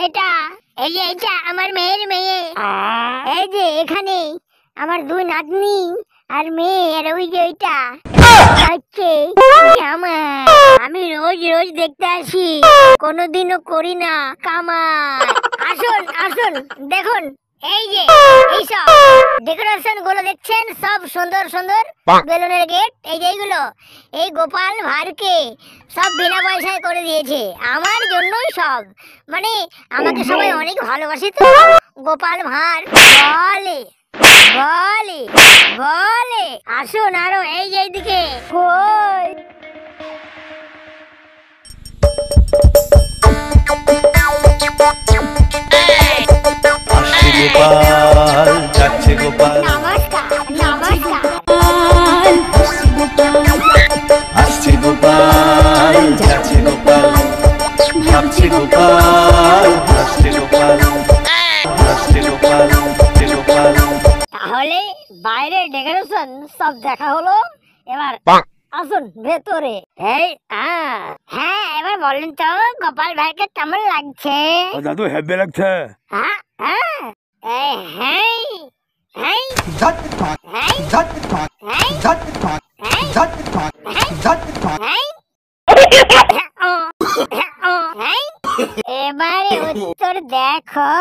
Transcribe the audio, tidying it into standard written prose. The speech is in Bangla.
এটা এই যে এটা আমার মেয়ের মেয়ে। এই যে এখানে আমার দুই নাতনি আর মেয়ে, আর ওই যে ওইটা হচ্ছে আমার। আমি রোজ রোজ দেখতে আসি, কোনোদিনও করি না কামাই। আসুন আসুন দেখুন, এই যে এইসব ডেকোরেশন গুলো দেখছেন, সব সুন্দর সুন্দর বেলুনের গেট। এই যে এইগুলো এই গোপাল ভাঁড়কে সব বিনা পয়সায় করে দিয়েছে, আমার জন্যই সব। মানে আমাকে সবাই অনেক ভালোবাসে তো, গোপাল ভাঁড় বলে বলে বলে। আসুন আরো এই যে এইদিকে কই গোপাল যাচ্ছে গোপাল, নমস্কার নমস্কার। আসছে গোপাল যাচ্ছে গোপাল, ভাবছে গোপাল হাসছে গোপাল, হাসছে গোপাল হাসছে গোপাল। তাহলে বাইরের ডেকোরেশন সব দেখা হলো, এবার আসুন ভেতরে। এই হ্যাঁ, এবার বলেন তো গোপাল ভাইকে কেমন লাগছে? দাদু হেব্বে লাগছে। হ্যাঁ হ্যাঁ এই হ্যাঁ হ্যাঁ এবারে উত্তর দেখো।